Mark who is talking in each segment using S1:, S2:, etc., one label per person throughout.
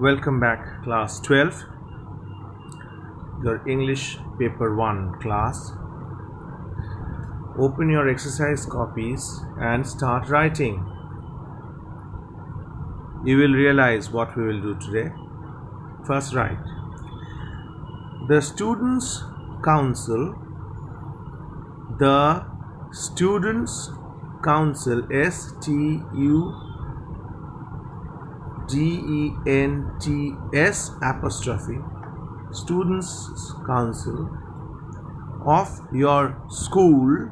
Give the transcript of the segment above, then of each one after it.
S1: Welcome back, class 12, your English paper 1 class. Open your exercise copies and start writing. You will realize what we will do today. First, write. The Students' Council, the Students' Council, STUDENTS apostrophe, Students' Council of your school,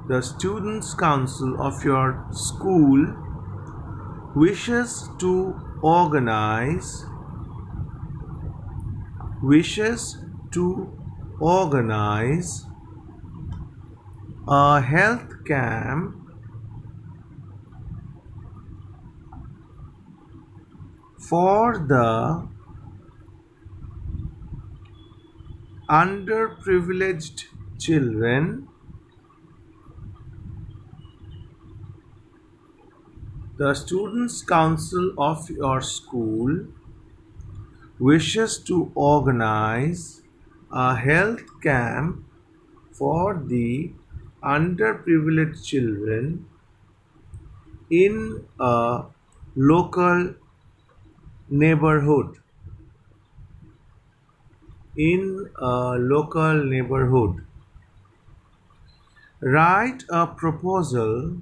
S1: the Students' Council of your school wishes to organize a health camp for the underprivileged children. The Students' Council of your school wishes to organize a health camp for the underprivileged children in a local neighborhood. Write a proposal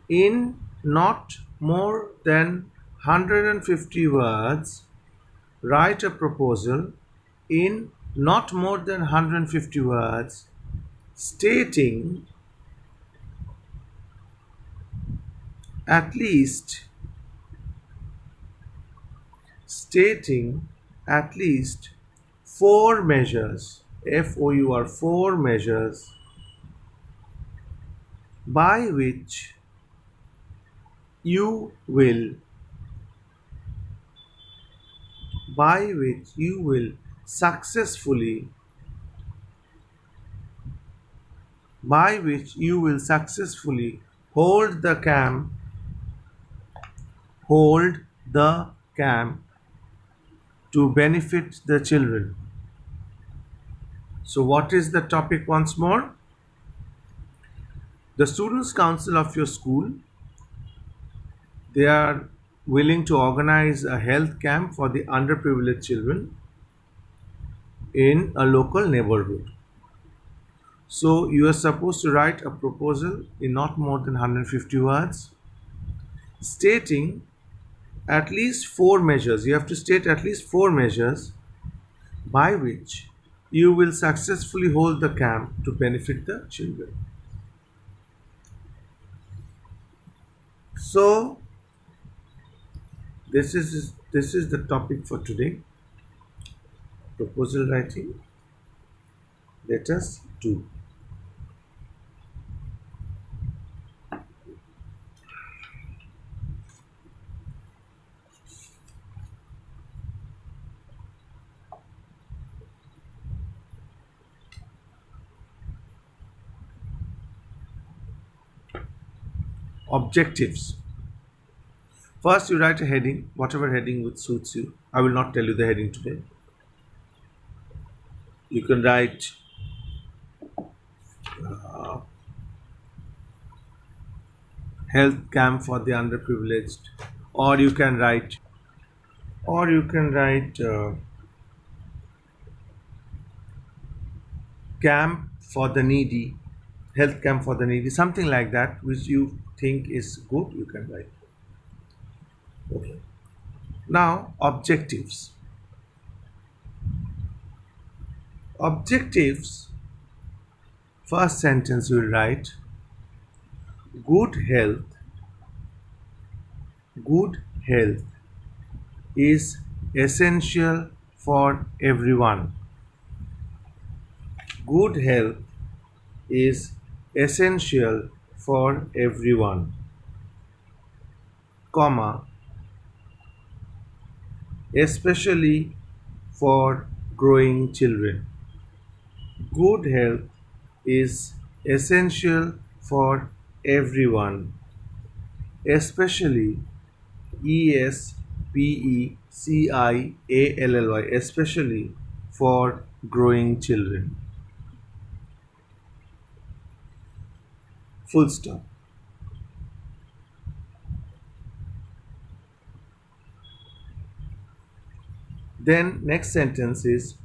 S1: in not more than 150 words. Write a proposal in not more than 150 words stating at least 4 measures, four measures by which you will successfully hold the camp to benefit the children. So what is the topic once more? The Students' Council of your school, they are willing to organize a health camp for the underprivileged children in a local neighborhood. So you are supposed to write a proposal in not more than 150 words stating at least 4 measures. You have to state at least 4 measures by which you will successfully hold the camp to benefit the children. So this is the topic for today. Proposal writing. Let us do. Objectives. First, you write a heading, whatever heading which suits you. I will not tell you the heading today. You can write health camp for the underprivileged, or you can write camp for the needy, health camp for the needy, something like that, which you think is good, you can write. Okay. Now, objectives. First sentence you will write, good health is essential for everyone. Good health is essential for everyone, comma, especially for growing children. Good health is essential for everyone, especially especially, especially for growing children. Full stop. Then next sentence is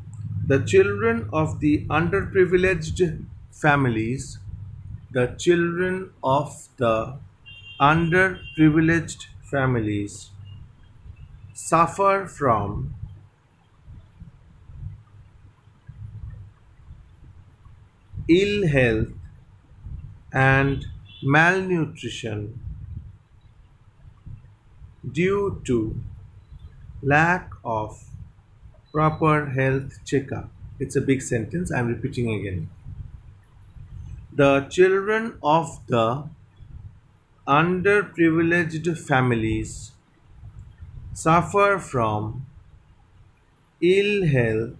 S1: the children of the underprivileged families, the children of the underprivileged families suffer from ill health and malnutrition due to lack of proper health checkup. It's a big sentence, I'm repeating again. The children of the underprivileged families suffer from ill health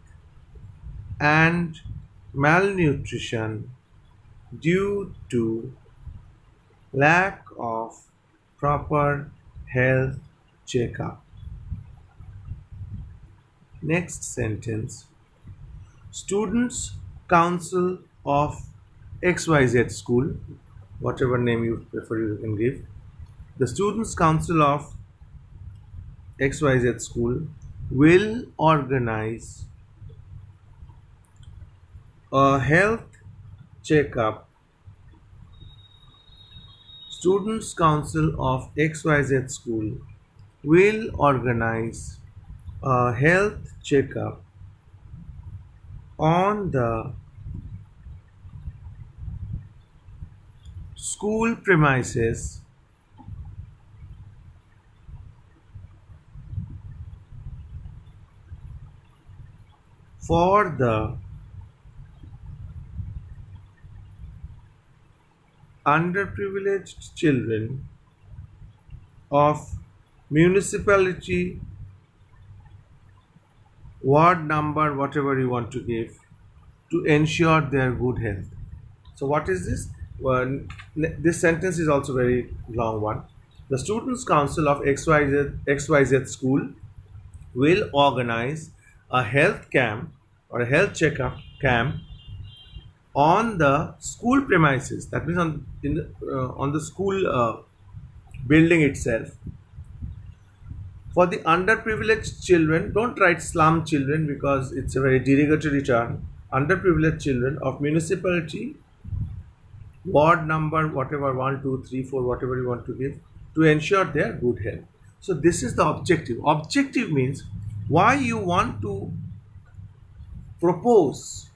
S1: and malnutrition due to lack of proper health checkup. Next sentence. Students Council of XYZ School, whatever name you prefer, you can give. The Students Council of XYZ School will organize a health checkup. Students Council of XYZ School will organize a health checkup on the school premises for the underprivileged children of municipality, ward number, whatever you want to give, to ensure their good health. So, what is this? Well, this sentence is also very long one. The Students Council of XYZ School will organize a health camp or a health checkup camp on the school premises. That means on the school building itself for the underprivileged children. Don't write slum children because it's a very derogatory term. Underprivileged children of municipality, ward number, whatever, 1, 2, 3, 4, whatever you want to give, to ensure their good health. So this is the objective. Objective means why you want to propose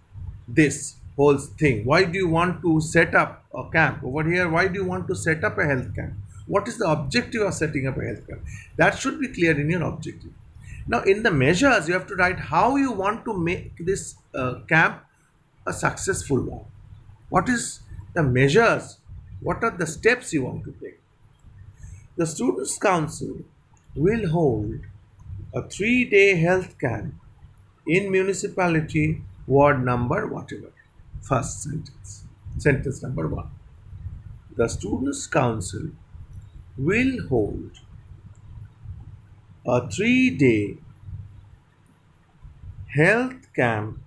S1: this whole thing. Why do you want to set up a camp over here? Why do you want to set up a health camp? What is the objective of setting up a health camp? That should be clear in your objective. Now, in the measures, you have to write how you want to make this camp a successful one. What is the measures? What are the steps you want to take? The Students' Council will hold a 3-day health camp in municipality, ward number, whatever. First sentence. Sentence number 1. The Students' Council will hold a 3-day health camp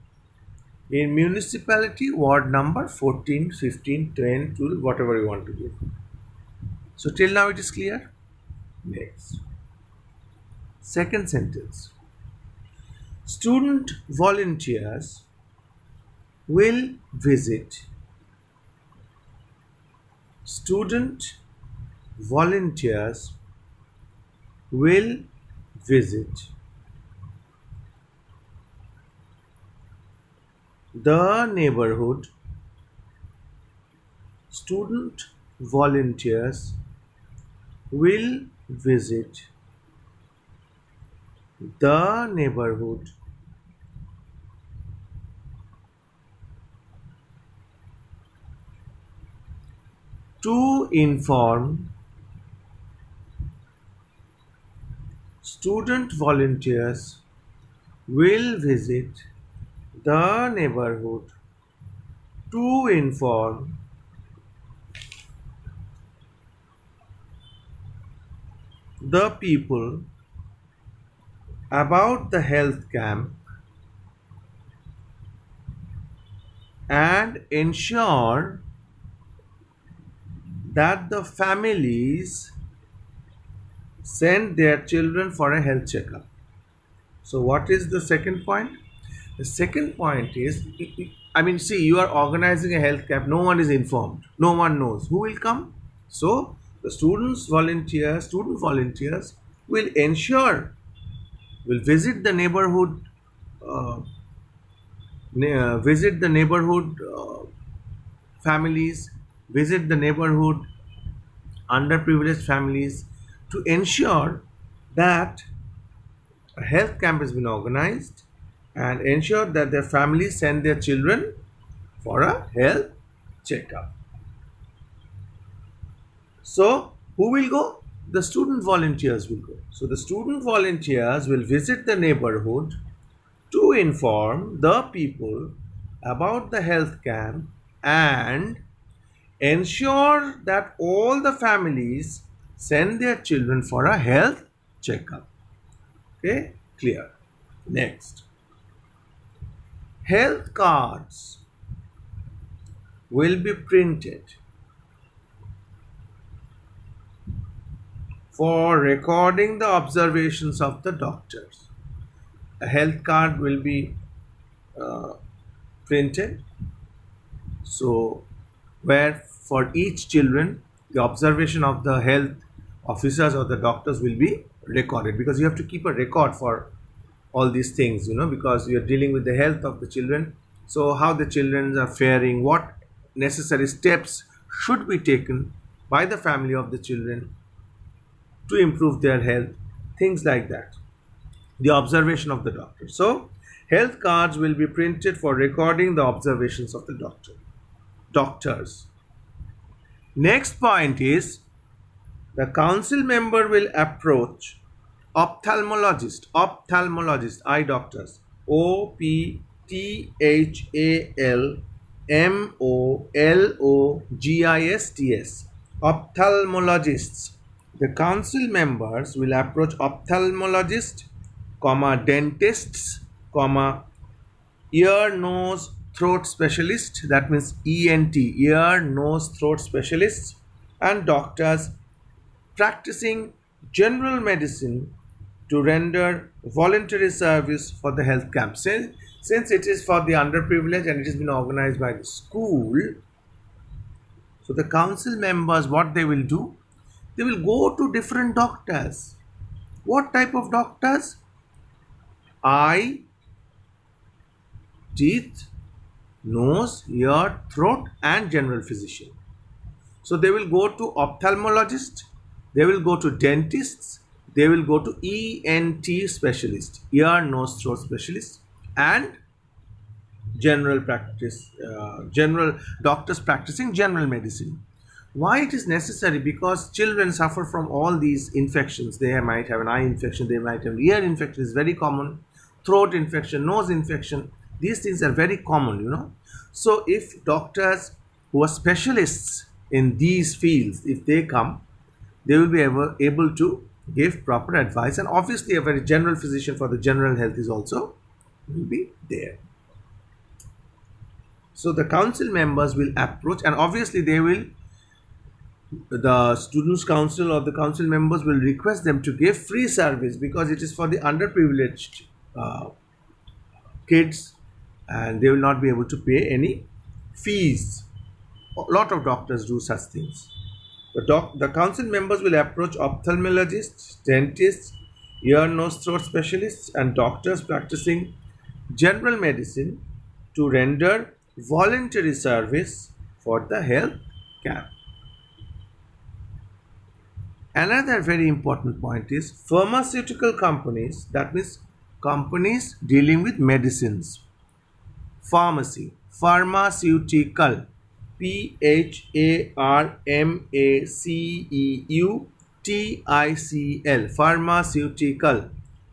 S1: in municipality, ward number 14, 15, 10, 12, whatever you want to give. So till now it is clear? Next. Second sentence. Student volunteers will visit. Student volunteers will visit the neighborhood. Student volunteers will visit the neighborhood to inform. Student volunteers will visit the neighborhood to inform the people about the health camp and ensure that the families send their children for a health checkup. So, what is the second point? The second point is, I mean, see, you are organizing a health camp, no one is informed, no one knows who will come. So, the student volunteers will ensure, will visit the neighborhood, uh, visit the neighborhood families, visit the neighborhood underprivileged families to ensure that a health camp has been organized and ensure that their families send their children for a health checkup. So, who will go? The student volunteers will go. So, the student volunteers will visit the neighborhood to inform the people about the health camp and ensure that all the families send their children for a health checkup. Okay, clear. Next, health cards will be printed for recording the observations of the doctors. A health card will be uh, printed, so where for each children the observation of the health officers or the doctors will be recorded, because you have to keep a record for all these things, because you're dealing with the health of the children. So how the children are faring, what necessary steps should be taken by the family of the children to improve their health, things like that, the observation of the doctor. So health cards will be printed for recording the observations of the doctors. Next point is, the council member will approach ophthalmologist, eye doctors, ophthalmologists, ophthalmologists. The council members will approach ophthalmologists, dentists, ear, nose, throat specialist, that means ENT, ear, nose, throat specialists, and doctors practicing general medicine to render voluntary service for the health camp. Since it is for the underprivileged and it has been organized by the school, so the council members, what they will do, they will go to different doctors. What type of doctors? Eye, teeth, nose, ear, throat, and general physician. So they will go to ophthalmologist, they will go to dentists, they will go to ENT specialist, ear, nose, throat specialist, and general doctors practicing general medicine. Why it is necessary? Because children suffer from all these infections. They might have an eye infection, they might have ear infection, is very common, throat infection, nose infection. These things are very common. So if doctors who are specialists in these fields, if they come, they will be able to give proper advice, and obviously a very general physician for the general health is also will be there. So the council members will approach, and obviously the students council or the council members will request them to give free service, because it is for the underprivileged kids, and they will not be able to pay any fees. A lot of doctors do such things. The council members will approach ophthalmologists, dentists, ear, nose, throat specialists, and doctors practicing general medicine to render voluntary service for the health camp. Another very important point is pharmaceutical companies, that means companies dealing with medicines. Pharmaceutical, PHARMACEUTICL,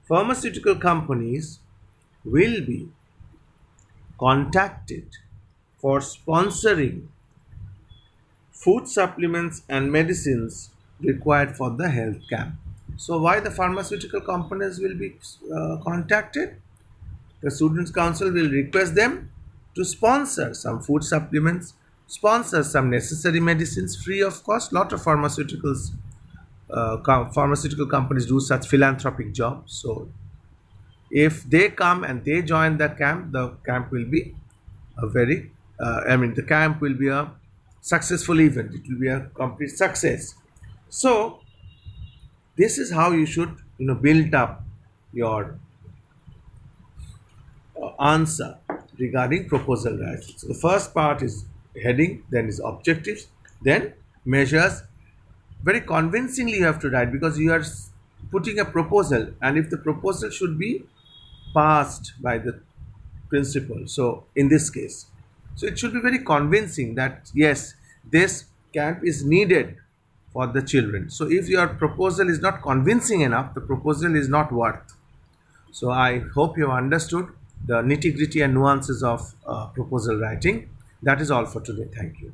S1: pharmaceutical companies will be contacted for sponsoring food supplements and medicines required for the health camp. So why the pharmaceutical companies will be contacted? The Students' Council will request them to sponsor some food supplements, sponsor some necessary medicines free of cost. Lot of pharmaceutical companies do such philanthropic jobs. So if they come and they join the camp will be a very, the camp will be a successful event. It will be a complete success. So this is how you should, build up your answer regarding proposal writing. So the first part is heading, then is objectives, then measures. Very convincingly you have to write because you are putting a proposal, and if the proposal should be passed by the principal, so in this case, so it should be very convincing that yes, this camp is needed for the children. So if your proposal is not convincing enough, the proposal is not worth. So I hope you have understood the nitty gritty and nuances of proposal writing. That is all for today. Thank you.